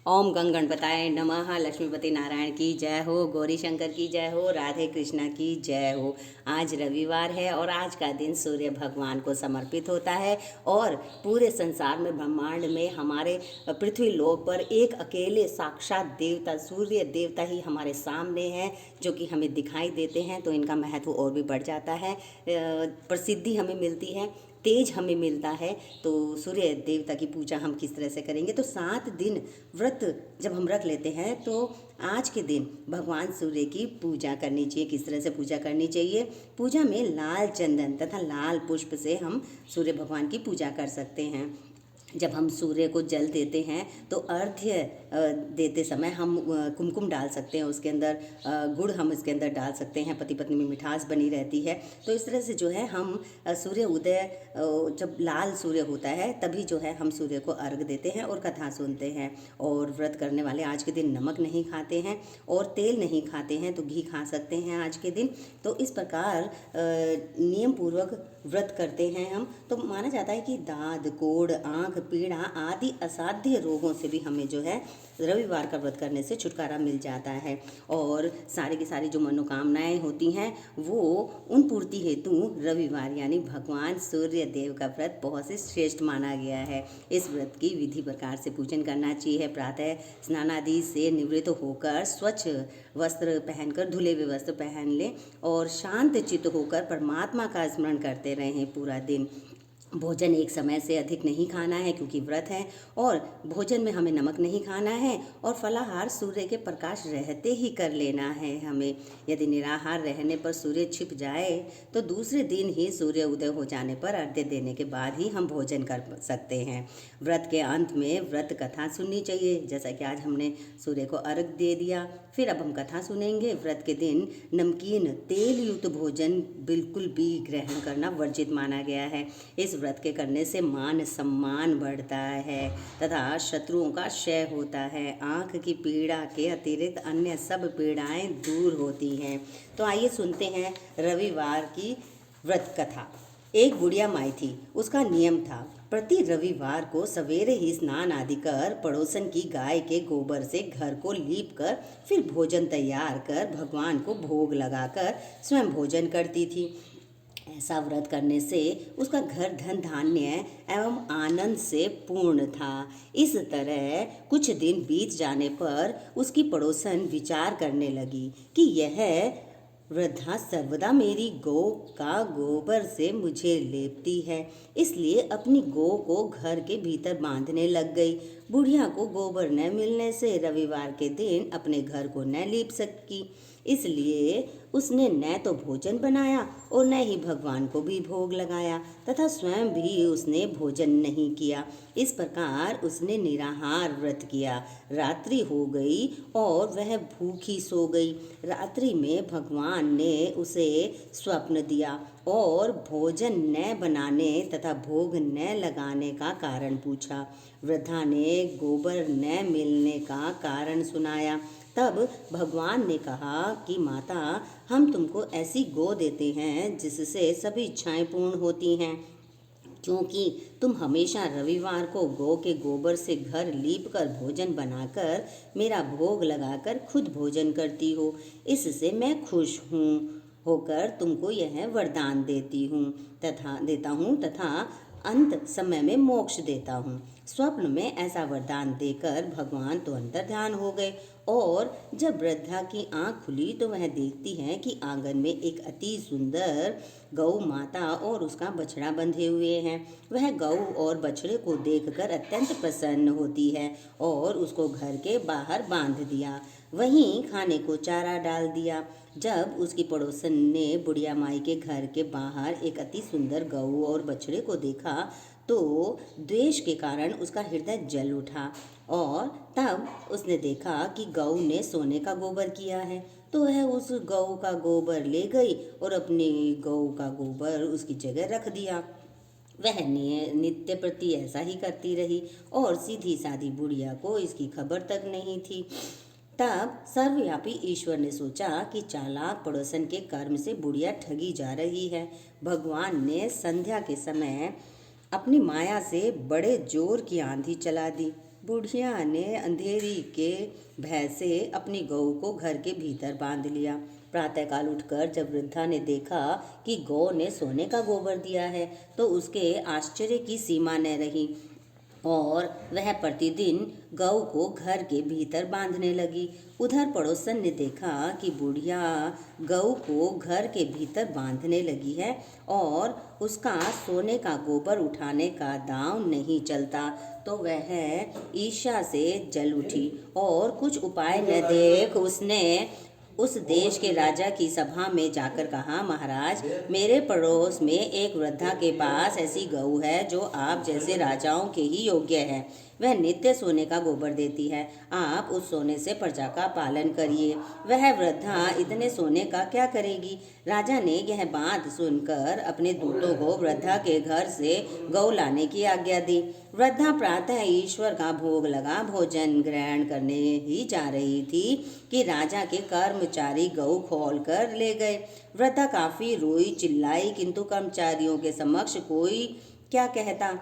ओम गंग गणपताय नमः। लक्ष्मीपति नारायण की जय हो, गौरी शंकर की जय हो, राधे कृष्णा की जय हो। आज रविवार है और आज का दिन सूर्य भगवान को समर्पित होता है और पूरे संसार में, ब्रह्मांड में, हमारे पृथ्वी लोक पर एक अकेले साक्षात देवता सूर्य देवता ही हमारे सामने हैं, जो कि हमें दिखाई देते हैं। तो इनका महत्व और भी बढ़ जाता है, प्रसिद्धि हमें मिलती है, तेज हमें मिलता है। तो सूर्य देवता की पूजा हम किस तरह से करेंगे? तो 7 दिन व्रत जब हम रख लेते हैं तो आज के दिन भगवान सूर्य की पूजा करनी चाहिए। किस तरह से पूजा करनी चाहिए? पूजा में लाल चंदन तथा लाल पुष्प से हम सूर्य भगवान की पूजा कर सकते हैं। जब हम सूर्य को जल देते हैं तो अर्घ्य देते समय हम कुमकुम डाल सकते हैं, उसके अंदर गुड़ हम इसके अंदर डाल सकते हैं, पति पत्नी में मिठास बनी रहती है। तो इस तरह से जो है हम सूर्य उदय, जब लाल सूर्य होता है तभी जो है हम सूर्य को अर्घ देते हैं और कथा सुनते हैं। और व्रत करने वाले आज के दिन नमक नहीं खाते हैं और तेल नहीं खाते हैं, तो घी खा सकते हैं आज के दिन। तो इस प्रकार नियम पूर्वक व्रत करते हैं हम। तो माना जाता है कि दाद, कोढ़, आँख, पीड़ा आदि असाध्य रोगों से भी हमें जो है रविवार का व्रत करने से छुटकारा मिल जाता है। और सारी की सारी जो मनोकामनाएं होती हैं वो उन पूर्ति हेतु रविवार यानी भगवान सूर्य देव का व्रत बहुत ही श्रेष्ठ माना गया है। इस व्रत की विधि प्रकार से पूजन करना चाहिए। प्रातः स्नान आदि से निवृत्त होकर स्वच्छ वस्त्र पहनकर, धुले हुए वस्त्र पहन लें और शांत चित्त होकर परमात्मा का स्मरण करते रहें पूरा दिन। भोजन एक समय से अधिक नहीं खाना है क्योंकि व्रत है, और भोजन में हमें नमक नहीं खाना है, और फलाहार सूर्य के प्रकाश रहते ही कर लेना है हमें। यदि निराहार रहने पर सूर्य छिप जाए तो दूसरे दिन ही सूर्य उदय हो जाने पर अर्घ्य देने के बाद ही हम भोजन कर सकते हैं। व्रत के अंत में व्रत कथा सुननी चाहिए, जैसा कि आज हमने सूर्य को अर्घ्य दे दिया। फिर अब हम कथा सुनेंगे। व्रत के दिन नमकीन तेल युक्त भोजन बिल्कुल भी ग्रहण करना वर्जित माना गया है। इस व्रत के करने से मान सम्मान बढ़ता है तथा शत्रुओं का क्षय होता है। आँख की पीड़ा के अतिरिक्त अन्य सब पीड़ाएं दूर होती हैं। तो आइए सुनते हैं रविवार की व्रत कथा। एक बुढ़िया माई थी। उसका नियम था प्रति रविवार को सवेरे ही स्नान आदि कर पड़ोसन की गाय के गोबर से घर को लीप कर फिर भोजन तैयार कर भगवान को भोग लगाकर स्वयं भोजन करती थी। ऐसा व्रत करने से उसका घर धन धान्य एवं आनंद से पूर्ण था। इस तरह कुछ दिन बीत जाने पर उसकी पड़ोसन विचार करने लगी कि यह वृद्धा सर्वदा मेरी गौ का गोबर से मुझे लेपती है, इसलिए अपनी गौ को घर के भीतर बांधने लग गई। बुढ़िया को गोबर न मिलने से रविवार के दिन अपने घर को न लीप सकी, इसलिए उसने न तो भोजन बनाया और न ही भगवान को भी भोग लगाया तथा स्वयं भी उसने भोजन नहीं किया। इस प्रकार उसने निराहार व्रत किया। रात्रि हो गई और वह भूखी सो गई। रात्रि में भगवान ने उसे स्वप्न दिया और भोजन न बनाने तथा भोग न लगाने का कारण पूछा। वृद्धा ने गोबर न मिलने का कारण सुनाया। तब भगवान ने कहा कि माता, हम तुमको ऐसी गौ देते हैं जिससे सभी इच्छाएं पूर्ण होती हैं, क्योंकि तुम हमेशा रविवार को गौ के गोबर से घर लीप कर भोजन बनाकर मेरा भोग लगाकर खुद भोजन करती हो। इससे मैं खुश होकर तुमको यह वरदान देता हूँ तथा अंत समय में मोक्ष देता हूँ। स्वप्न में ऐसा वरदान देकर भगवान तो अंतर्ध्यान हो गए, और जब वृद्धा की आंख खुली तो वह देखती है कि आंगन में एक अति सुंदर गौ माता और उसका बछड़ा बंधे हुए हैं। वह गौ और बछड़े को देखकर अत्यंत प्रसन्न होती है और उसको घर के बाहर बांध दिया, वहीं खाने को चारा डाल दिया। जब उसकी पड़ोसन ने बुढ़िया माई के घर के बाहर एक अति सुंदर गऊ और बछड़े को देखा तो द्वेष के कारण उसका हृदय जल उठा, और तब उसने देखा कि गऊ ने सोने का गोबर किया है, तो वह उस गऊ का गोबर ले गई और अपनी गऊ का गोबर उसकी जगह रख दिया। वह नित्य प्रति ऐसा ही करती रही और सीधी सादी बुढ़िया को इसकी खबर तक नहीं थी। तब सर्वव्यापी ईश्वर ने सोचा कि चालाक पड़ोसन के कर्म से बुढ़िया ठगी जा रही है। भगवान ने संध्या के समय अपनी माया से बड़े जोर की आंधी चला दी। बुढ़िया ने अंधेरी के भय से अपनी गऊ को घर के भीतर बांध लिया। प्रातःकाल उठकर जब वृद्धा ने देखा कि गौ ने सोने का गोबर दिया है तो उसके आश्चर्य की सीमा न रही और वह प्रतिदिन गऊ को घर के भीतर बांधने लगी। उधर पड़ोसन ने देखा कि बुढ़िया गऊ को घर के भीतर बांधने लगी है और उसका सोने का गोबर उठाने का दांव नहीं चलता, तो वह ईर्ष्या से जल उठी और कुछ उपाय न देख उसने उस देश के राजा की सभा में जाकर कहा, महाराज, मेरे पड़ोस में एक वृद्धा के पास ऐसी गऊ है जो आप जैसे राजाओं के ही योग्य है। वह नित्य सोने का गोबर देती है। आप उस सोने से प्रजा का पालन करिए। वह वृद्धा इतने सोने का क्या करेगी? राजा ने यह बात सुनकर अपने दूतों को वृद्धा के घर से गऊ लाने की आज्ञा दी। वृद्धा प्रातः ईश्वर का भोग लगा भोजन ग्रहण करने ही जा रही थी कि राजा के कर्मचारी गऊ खोल कर ले गए। वृद्धा काफी रोई चिल्लाई, किंतु कर्मचारियों के समक्ष कोई क्या कहता।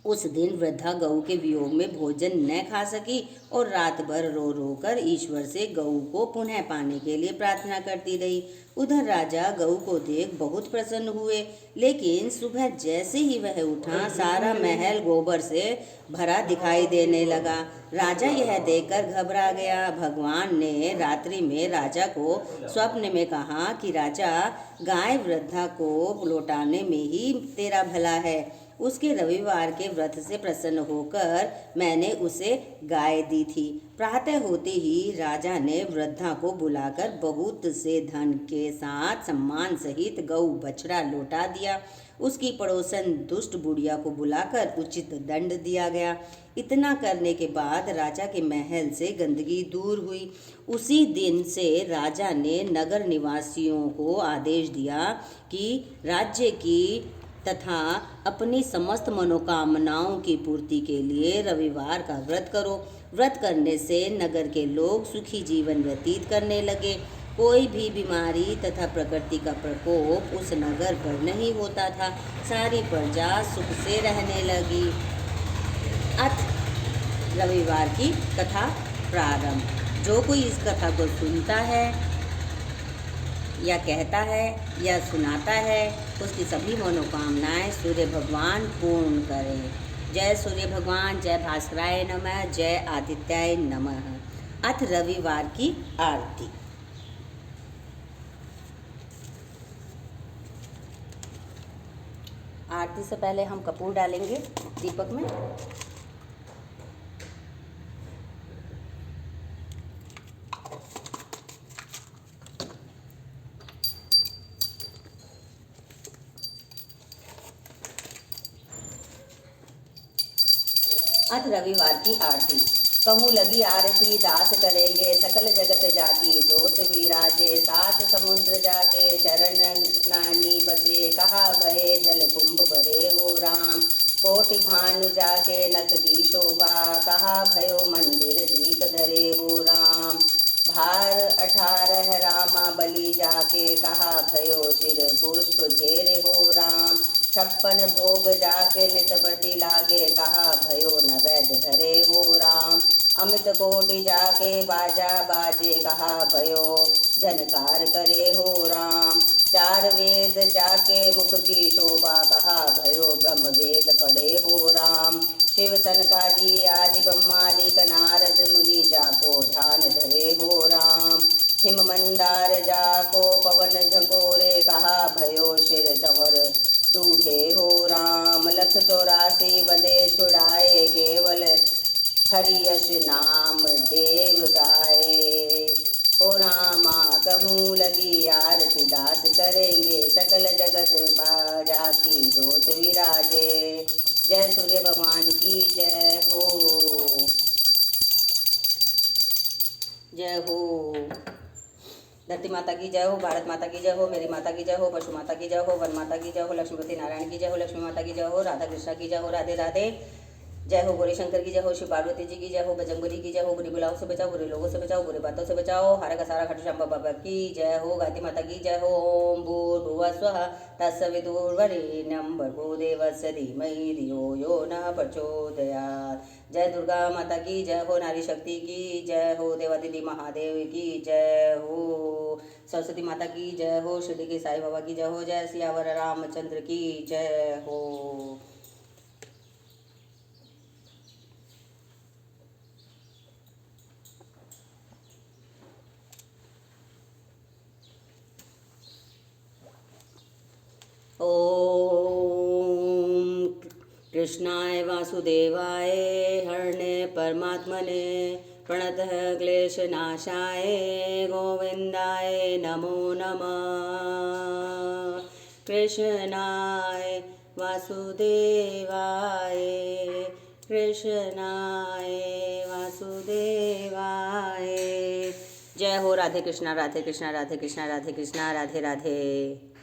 उस दिन वृद्धा गऊ के वियोग में भोजन न खा सकी और रात भर रो रो कर ईश्वर से गऊ को पुनः पाने के लिए प्रार्थना करती रही। उधर राजा गऊ को देख बहुत प्रसन्न हुए, लेकिन सुबह जैसे ही वह उठा सारा महल गोबर से भरा दिखाई देने लगा। राजा यह देखकर घबरा गया। भगवान ने रात्रि में राजा को स्वप्न में कहा कि राजा, गाय वृद्धा को लौटाने में ही तेरा भला है। उसके रविवार के व्रत से प्रसन्न होकर मैंने उसे गाय दी थी। प्रातः होते ही राजा ने वृद्धा को बुलाकर बहुत से धन के साथ सम्मान सहित गऊ बछड़ा लौटा दिया। उसकी पड़ोसन दुष्ट बुढ़िया को बुलाकर उचित दंड दिया गया। इतना करने के बाद राजा के महल से गंदगी दूर हुई। उसी दिन से राजा ने नगर निवासियों को आदेश दिया कि राज्य की तथा अपनी समस्त मनोकामनाओं की पूर्ति के लिए रविवार का व्रत करो। व्रत करने से नगर के लोग सुखी जीवन व्यतीत करने लगे। कोई भी बीमारी तथा प्रकृति का प्रकोप उस नगर पर नहीं होता था। सारी प्रजा सुख से रहने लगी। अथ रविवार की कथा प्रारंभ। जो कोई इस कथा को सुनता है या कहता है या सुनाता है उसकी सभी मनोकामनाएं सूर्य भगवान पूर्ण करें। जय सूर्य भगवान, जय भास्कराय नमः, जय आदित्याय नमः। अथ रविवार की आरती। आरती से पहले हम कपूर डालेंगे दीपक में। अथ रविवार की आरती। कहूँ लगी आरती दास करेंगे सकल जगत जाति, जोत विराजे सात समुद्र जाके चरण नानी बसे, कहा भये जल कुंभ भरे हो राम, कोटि भानु जाके नत की शोभा, कहा भयो मंदिर दीप धरे हो राम, भार 18 रामा बलि जाके, कहा भयो सिर पुष्प घेरे हो राम, 56 भोग जाके नित प्रति लागे, कहा भयो नवैद धरे हो राम, अमित कोटि जाके बाजा बाजे, कहा भयो जनकार करे हो राम, 4 वेद जाके मुख की शोभा, कहा भयो ब्रह्म वेद पढ़े हो राम, शिव सनकादि आदि ब्रह्मादिक नारद मुनि जाको ध्यान धरे हो राम, हिम मंदार जाको पवन झकोरे, कहा भयो शिर चंवर दूढ़े हो राम, 184 बंदे छुड़ाए, केवल हरि यश नाम देव गाए, हो रामा कहूँ लगी आरती दास करेंगे, सकल जगत बाजा की जोत विराजे। जय सूर्य भगवान की जय हो, जय हो। धरती माता की जय हो, भारत माता की जय हो, मेरी माता की जय हो, पशु माता की जय हो, वन माता की जय हो, लक्ष्मीपति नारायण की जय हो, लक्ष्मी माता की जय हो, राधा कृष्णा की जय हो, राधे राधे। जय हो गौरी शंकर की जय हो, शिव पार्वती जी की जय हो, बजरंगबली की जय हो, बुरी बुलाओं से बचाओ, बुरे लोगों से बचाओ, बुरी बातों से बचाओ, हर का सारा खट शंभा बाबा की जय हो, गायत्री माता की जय हो। ओम भूर्भुवः स्वः तत्सवितुर्वरेण्यं भर्गो देवस्य धीमहि धियो यो नः प्रचोदयात्। जय दुर्गा माता की जय हो, नारी शक्ति की जय हो, देवादिदेव महादेव की जय हो, सरस्वती माता की जय हो, शिरडी के साईं बाबा की जय हो, जय सियावर रामचंद्र की जय हो। ओम कृष्णाय वासुदेवाय हरणे परमात्मने प्रणतः क्लेशनाशाय गोविंदाय नमो नमः। कृष्णाय वासुदेवाय, कृष्णाय वासुदेवाय। जय हो, राधे कृष्णा राधे कृष्णा राधे कृष्णा राधे कृष्णा, राधे राधे।